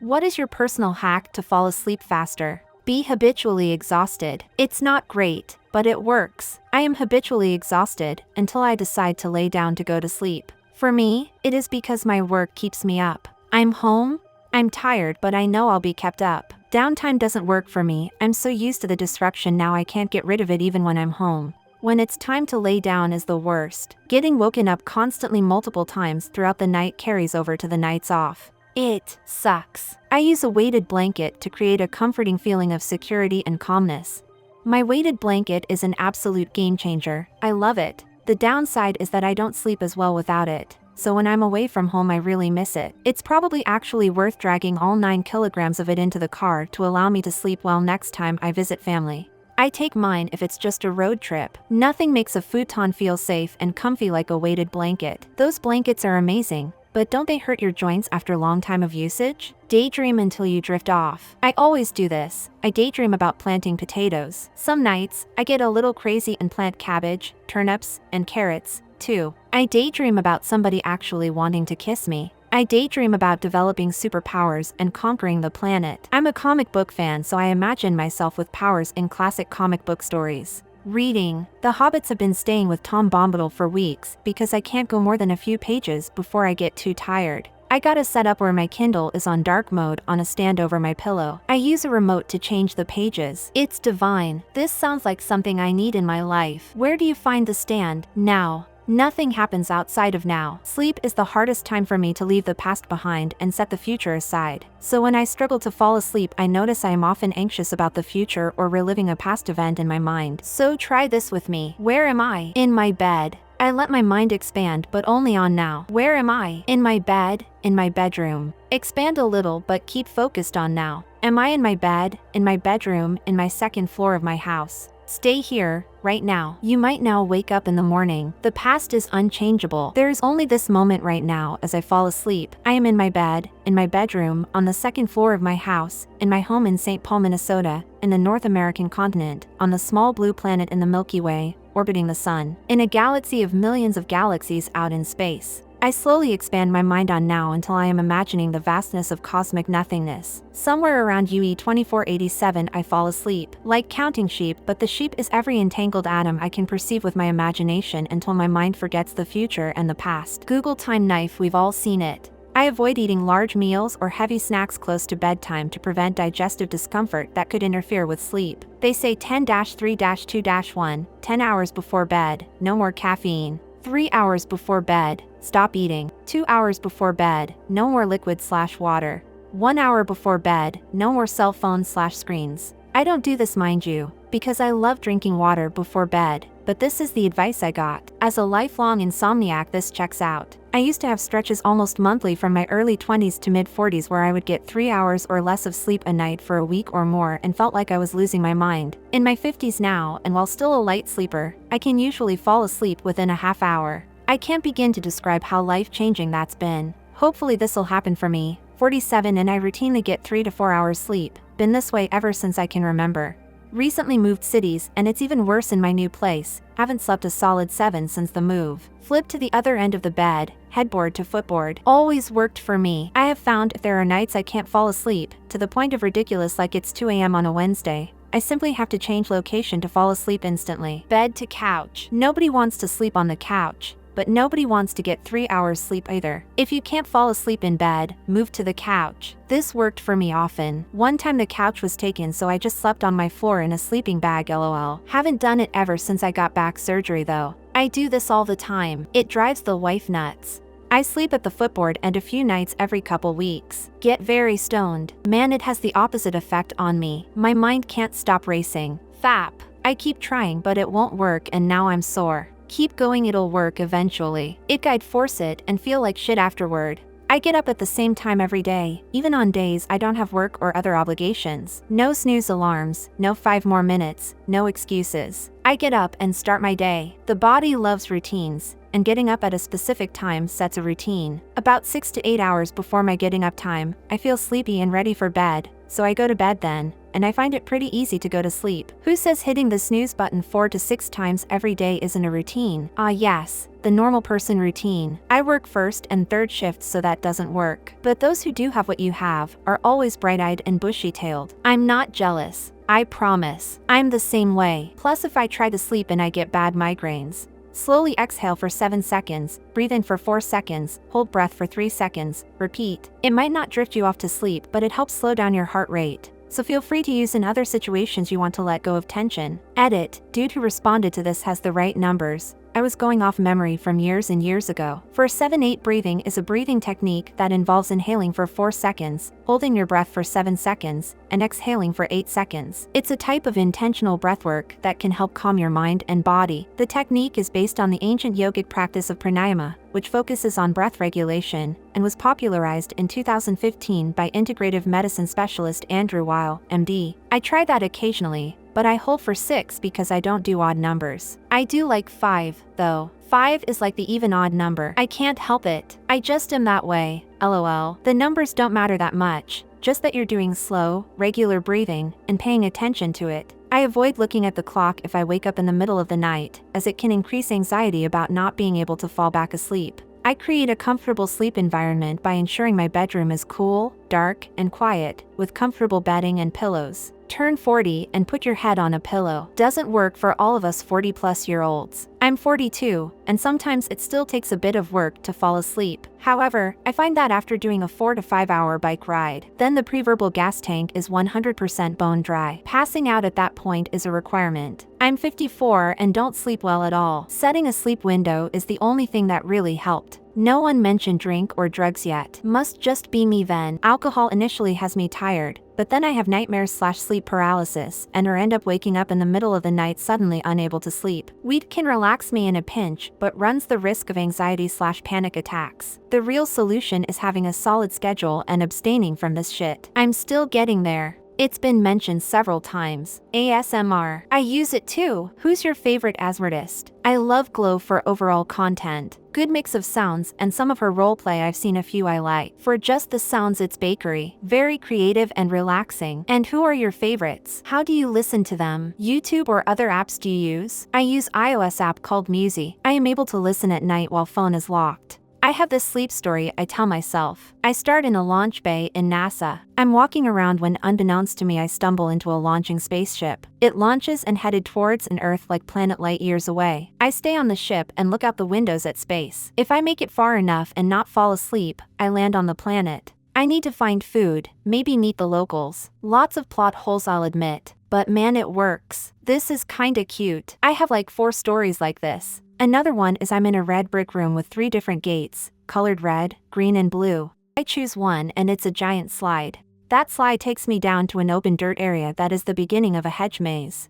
What is your personal hack to fall asleep faster? Be habitually exhausted. It's not great, but it works. I am habitually exhausted until I decide to lay down to go to sleep. For me, it is because my work keeps me up. I'm home, I'm tired, but I know I'll be kept up. Downtime doesn't work for me. I'm so used to the disruption now I can't get rid of it even when I'm home. When it's time to lay down is the worst. Getting woken up constantly multiple times throughout the night carries over to the nights off. It sucks. I use a weighted blanket to create a comforting feeling of security and calmness. My weighted blanket is an absolute game changer. I love it. The downside is that I don't sleep as well without it. So when I'm away from home I really miss it. It's probably actually worth dragging all 9 kilograms of it into the car to allow me to sleep well next time I visit family. I take mine if it's just a road trip. Nothing makes a futon feel safe and comfy like a weighted blanket. Those blankets are amazing. But don't they hurt your joints after a long time of usage? Daydream until you drift off. I always do this. I daydream about planting potatoes. Some nights, I get a little crazy and plant cabbage, turnips, and carrots, too. I daydream about somebody actually wanting to kiss me. I daydream about developing superpowers and conquering the planet. I'm a comic book fan, so I imagine myself with powers in classic comic book stories. Reading. The Hobbits have been staying with Tom Bombadil for weeks because I can't go more than a few pages before I get too tired. I got a setup where my Kindle is on dark mode on a stand over my pillow. I use a remote to change the pages. It's divine. This sounds like something I need in my life. Where do you find the stand? Now. Nothing happens outside of now. Sleep is the hardest time for me to leave the past behind and set the future aside. So when I struggle to fall asleep, I notice I am often anxious about the future or reliving a past event in my mind. So try this with me. Where am I? In my bed. I let my mind expand, but only on now. Where am I? In my bed, in my bedroom. Expand a little, but keep focused on now. Am I in my bed, in my bedroom, in my second floor of my house? Stay here, right now. You might now wake up in the morning. The past is unchangeable. There is only this moment right now as I fall asleep. I am in my bed, in my bedroom, on the second floor of my house, in my home in St. Paul, Minnesota, in the North American continent, on the small blue planet in the Milky Way, orbiting the sun, in a galaxy of millions of galaxies out in space. I slowly expand my mind on now until I am imagining the vastness of cosmic nothingness. Somewhere around UE 2487 I fall asleep, like counting sheep, but the sheep is every entangled atom I can perceive with my imagination until my mind forgets the future and the past. Google time knife, we've all seen it. I avoid eating large meals or heavy snacks close to bedtime to prevent digestive discomfort that could interfere with sleep. They say 10-3-2-1, 10 hours before bed, no more caffeine. 3 hours before bed, stop eating. 2 hours before bed, no more liquid/water. 1 hour before bed, no more cell phones/screens. I don't do this, mind you, because I love drinking water before bed, but this is the advice I got. As a lifelong insomniac, this checks out. I used to have stretches almost monthly from my early 20s to mid-40s where I would get 3 hours or less of sleep a night for a week or more and felt like I was losing my mind. In my 50s now, and while still a light sleeper, I can usually fall asleep within a half hour. I can't begin to describe how life-changing that's been. Hopefully this'll happen for me. 47 and I routinely get 3 to 4 hours sleep. Been this way ever since I can remember. Recently moved cities and it's even worse in my new place. Haven't slept a solid 7 since the move. Flip to the other end of the bed, headboard to footboard. Always worked for me. I have found if there are nights I can't fall asleep, to the point of ridiculous like it's 2 a.m. on a Wednesday, I simply have to change location to fall asleep instantly. Bed to couch. Nobody wants to sleep on the couch, but nobody wants to get 3 hours sleep either. If you can't fall asleep in bed, move to the couch. This worked for me often. One time the couch was taken, so I just slept on my floor in a sleeping bag, lol. Haven't done it ever since I got back surgery though. I do this all the time. It drives the wife nuts. I sleep at the footboard and a few nights every couple weeks. Get very stoned. Man, it has the opposite effect on me. My mind can't stop racing. Fap. I keep trying but it won't work and now I'm sore. Keep going, it'll work eventually. I'd force it and feel like shit afterward. I get up at the same time every day, even on days I don't have work or other obligations. No snooze alarms, no 5 more minutes, no excuses. I get up and start my day. The body loves routines, and getting up at a specific time sets a routine. About 6 to 8 hours before my getting up time, I feel sleepy and ready for bed, so I go to bed then. and I find it pretty easy to go to sleep. Who says hitting the snooze button 4 to 6 times every day isn't a routine? Ah yes, the normal person routine. I work first and third shifts, so that doesn't work. But those who do have what you have are always bright-eyed and bushy-tailed. I'm not jealous. I promise. I'm the same way. Plus, if I try to sleep and I get bad migraines. Slowly exhale for 7 seconds, breathe in for 4 seconds, hold breath for 3 seconds, repeat. It might not drift you off to sleep, but it helps slow down your heart rate. So feel free to use in other situations you want to let go of tension. Edit. Dude who responded to this has the right numbers. I was going off memory from years and years ago. For 7-8 breathing is a breathing technique that involves inhaling for 4 seconds, holding your breath for 7 seconds, and exhaling for 8 seconds. It's a type of intentional breathwork that can help calm your mind and body. The technique is based on the ancient yogic practice of pranayama, which focuses on breath regulation, and was popularized in 2015 by integrative medicine specialist Andrew Weil, MD. I try that occasionally, but I hold for 6 because I don't do odd numbers. I do like 5, though. 5 is like the even odd number. I can't help it. I just am that way. LOL. The numbers don't matter that much, just that you're doing slow, regular breathing, and paying attention to it. I avoid looking at the clock if I wake up in the middle of the night, as it can increase anxiety about not being able to fall back asleep. I create a comfortable sleep environment by ensuring my bedroom is cool, dark, and quiet, with comfortable bedding and pillows. Turn 40 and put your head on a pillow. Doesn't work for all of us 40-plus-year-olds. I'm 42, and sometimes it still takes a bit of work to fall asleep. However, I find that after doing a 4 to 5 hour bike ride, then the preverbal gas tank is 100% bone dry. Passing out at that point is a requirement. I'm 54 and don't sleep well at all. Setting a sleep window is the only thing that really helped. No one mentioned drink or drugs yet. Must just be me then. Alcohol initially has me tired, but then I have nightmares/sleep paralysis and/or end up waking up in the middle of the night suddenly unable to sleep. Weed can relax me in a pinch, but runs the risk of anxiety/panic attacks. The real solution is having a solid schedule and abstaining from this shit. I'm still getting there. It's been mentioned several times. ASMR. I use it too. Who's your favorite artist? I love Glow for overall content. Good mix of sounds, and some of her roleplay I've seen a few I like. For just the sounds, it's bakery. Very creative and relaxing. And who are your favorites? How do you listen to them? YouTube or other apps do you use? I use iOS app called Musi. I am able to listen at night while phone is locked. I have this sleep story I tell myself. I start in a launch bay in NASA. I'm walking around when, unbeknownst to me, I stumble into a launching spaceship. It launches and headed towards an Earth like planet light years away. I stay on the ship and look out the windows at space. If I make it far enough and not fall asleep, I land on the planet. I need to find food, maybe meet the locals. Lots of plot holes, I'll admit. But man, it works. This is kinda cute. I have like 4 stories like this. Another one is I'm in a red brick room with 3 different gates, colored red, green and blue. I choose one and it's a giant slide. That slide takes me down to an open dirt area that is the beginning of a hedge maze.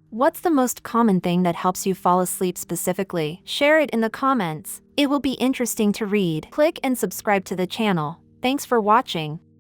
What's the most common thing that helps you fall asleep specifically? Share it in the comments. It will be interesting to read. Click and subscribe to the channel. Thanks for watching.